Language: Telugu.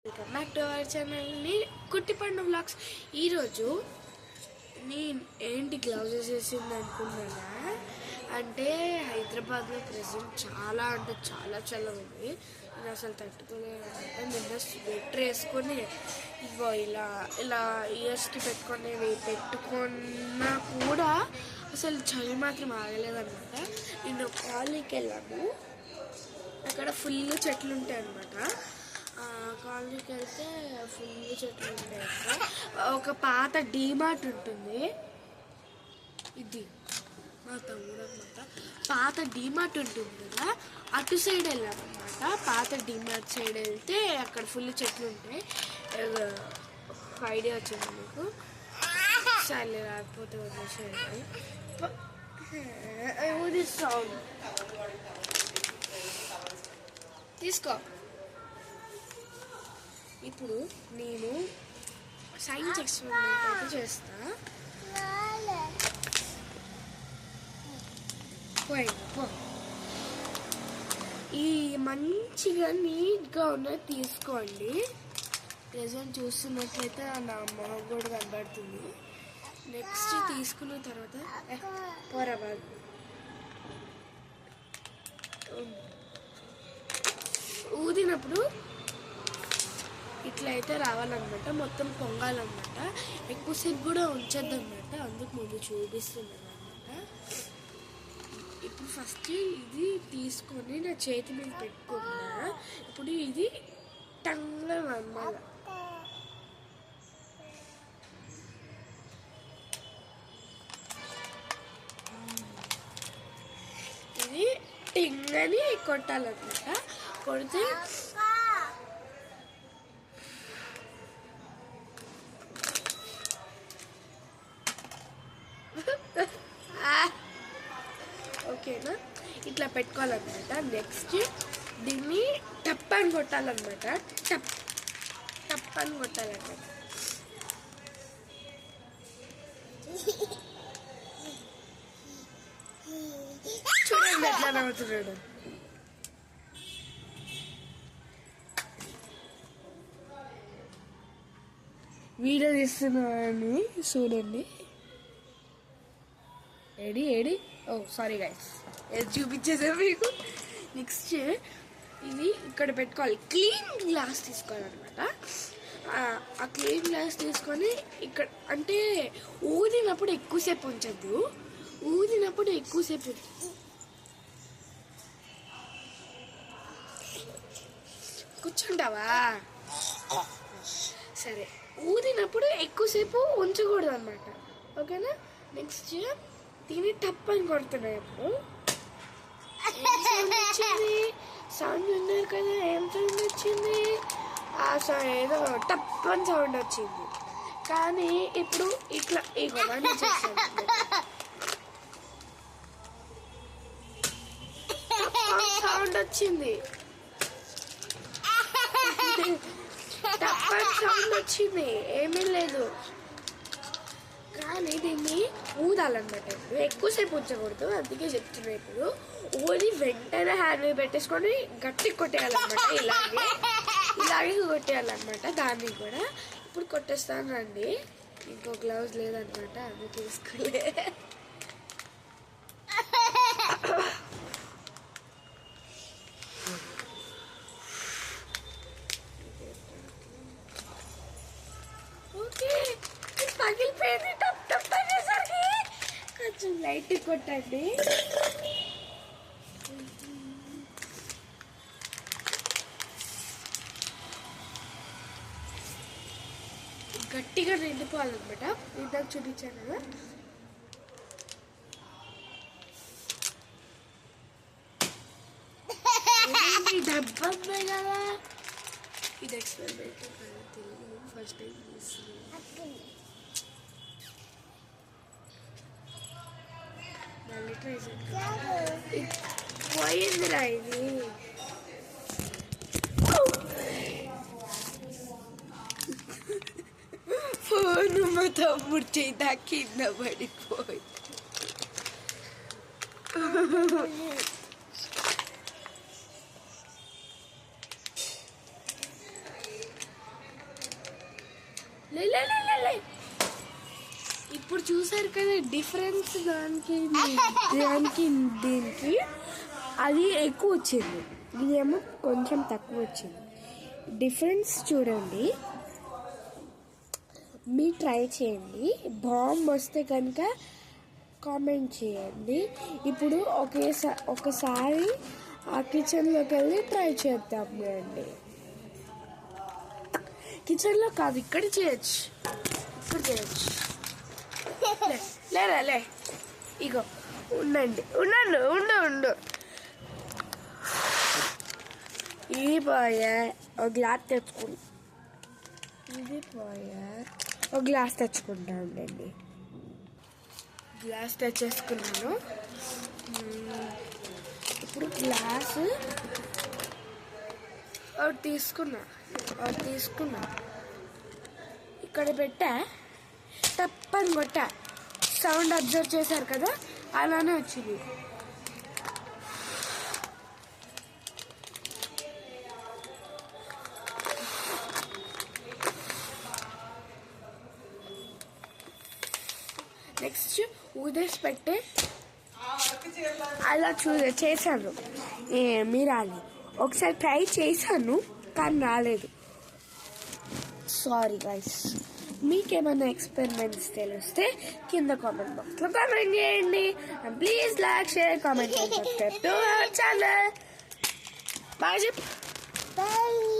వెల్కమ్ బ్యాక్ టు అవర్ ఛానల్ని కుట్టి పండు వ్లాగ్స్. ఈరోజు నేను ఏంటి గ్లౌజెస్ వేసింది అనుకున్నానా అంటే హైదరాబాద్లో ప్రెసెంట్ చాలా అంటే చాలా చాలా ఉంది. నేను అసలు తట్టుకోలేదంటే నిన్న స్వెటర్ వేసుకొని ఇగో ఇలా ఇలా ఇయర్స్కి పెట్టుకున్నా కూడా అసలు చలి మాత్రం ఆగలేదన్నమాట. నేను కాలనీకి వెళ్ళాము, అక్కడ ఫుల్ చెట్లు ఉంటాయి అన్నమాట. కాలనీకి వెళ్తే ఫుల్ చెట్లు ఉంటాయి. ఒక పాత డీమార్ట్ ఉంటుంది, ఇది మా తమ్ముడు అనమాట. పాత డీమార్ట్ ఉంటుంది కదా, అటు సైడ్ వెళ్ళామన్నమాట. పాత డీమార్ట్ సైడ్ వెళ్తే అక్కడ ఫుల్ చెట్లు ఉంటాయి. ఒక ఐడియా వచ్చింది మీకు, సరే రాకపోతే వదిలేసేయండి. సౌండ్ తీసుకో. ఇప్పుడు నేను సైన్స్ ఎక్స్పెరిమెంట్ అయితే చేస్తా. ఈ మంచిగా నీట్గా ఉన్నది తీసుకోండి. ప్రెజెంట్ చూస్తున్నట్లయితే నా మొహం కూడా కనబడుతుంది. నెక్స్ట్ తీసుకున్న తర్వాత పోరాబాద్ ఊదినప్పుడు ఇట్లా అయితే రావాలన్నమాట, మొత్తం పొంగాలన్నమాట. ఎక్కువసేపు కూడా ఉంచద్దన్నమాట, అందుకు ముందు చూపిస్తున్నాను అనమాట. ఇప్పుడు ఫస్ట్ ఇది తీసుకొని నా చేతి మీద పెట్టుకున్నా. ఇప్పుడు ఇది టంగా నమ్మాలి. ఇది టింగ్ అని కొట్టాలన్నమాట. కొడితే ఓకేనా, ఇట్లా పెట్టుకోవాలన్నమాట. నెక్స్ట్ దీన్ని టప్ అని కొట్టాలన్నమాట. టప్ టప్ అని కొట్టాలన్నమాట. చూడండి ఎట్లా నవ్వుతున్నాడు. వీడియో తీస్తున్నాను చూడండి. ఏడి ఓ సారీ గైస్, చూపించేసా మీకు. నెక్స్ట్ ఇది ఇక్కడ పెట్టుకోవాలి. క్లీన్ గ్లాస్ తీసుకోవాలన్నమాట. ఆ క్లీన్ గ్లాస్ తీసుకొని ఇక్కడ అంటే ఊదినప్పుడు ఎక్కువసేపు ఉంచద్దు. ఊదినప్పుడు ఎక్కువసేపు కూర్చుంటావా? సరే, ఊదినప్పుడు ఎక్కువసేపు ఉంచకూడదు అన్నమాట. ఓకేనా. నెక్స్ట్ దీన్ని టప్ అని కొడుతున్నాయి. అప్పుడు సౌండ్ విన్నారు కదా, ఏం సౌండ్ వచ్చింది? ఆ సౌండ్ ఏదో టప్ అని సౌండ్ వచ్చింది. కానీ ఇప్పుడు ఇట్లా ఇవ్వమని సౌండ్ వచ్చింది. టప్ అని సౌండ్ వచ్చింది, ఏమీ లేదు. కానీ దీన్ని ఊదాలన్నమాట. ఇప్పుడు ఎక్కువసేపు ఉంచకూడదు, అందుకే చెప్తున్నా. ఇప్పుడు ఊది వెంటనే హ్యాండ్ మీద పెట్టేసుకొని గట్టి కొట్టేయాలన్నమాట. ఇలాగే కొట్టేయాలన్నమాట. దాన్ని కూడా ఇప్పుడు కొట్టేస్తాను రండి. ఇంకో గ్లౌజ్ లేదన్నమాట, అందుకే తీసుకోలే. ఓకే, పగిలిపోయింది. టప్ టప్ అనేసరికి కొంచెం లైట్ కొట్టండి. గట్టిగా నిండిపోవాలన్నమాట. ఇందాక చూపించాను కదా. డబ్బా కదా, ఇది ఎక్స్పెరిమెంట్ తెలియదు, ఫస్ట్ టైం మళ్ళీ ట్రై చేయండి. పోయిందిరా ఇది. ఫోన్ మా తమ్ముడు చేయి కింద పడిపోయి. ఇప్పుడు చూసారు కదా డిఫరెన్స్, దానికి దీనికి అది ఎక్కువ వచ్చింది, ఇదేమో కొంచెం తక్కువ వచ్చింది. డిఫరెన్స్ చూడండి, మీరు ట్రై చేయండి. బాంబ్ వస్తే కనుక కామెంట్ చేయండి. ఇప్పుడు ఒకసారి ఆ కిచెన్లోకి వెళ్ళి ట్రై చేద్దాం అండి. కిచెన్లో కాదు, ఇక్కడ చేయొచ్చు, ఇక్కడ చేయొచ్చు. లే ఇగో ఉండు. ఇది పోయా ఒక గ్లాస్ తెచ్చుకుంటా, ఇది పోయా ఒక గ్లాస్ తెచ్చుకుంటా ఉండండి. గ్లాస్ తెచ్చేసుకున్నాను. ఇప్పుడు గ్లాసు ఒకటి తీసుకున్నా, ఇక్కడ పెట్టా, తప్పని కొట్టా, సౌండ్ అబ్జర్వ్ చేశారు కదా, అలానే వచ్చింది. నెక్స్ట్ ఊదేసి పెట్టే అలా చేశాను, ఏమీ రాలేదు. ఒకసారి ట్రై చేశాను కానీ రాలేదు. Sorry guys. మీకేమైనా ఎక్స్పెరిమెంట్స్ తెలిస్తే కింద కామెంట్ బాక్స్లో కామెంట్ చేయండి. Please like, share, comment and subscribe to our channel. Bye చెప్పు. Bye.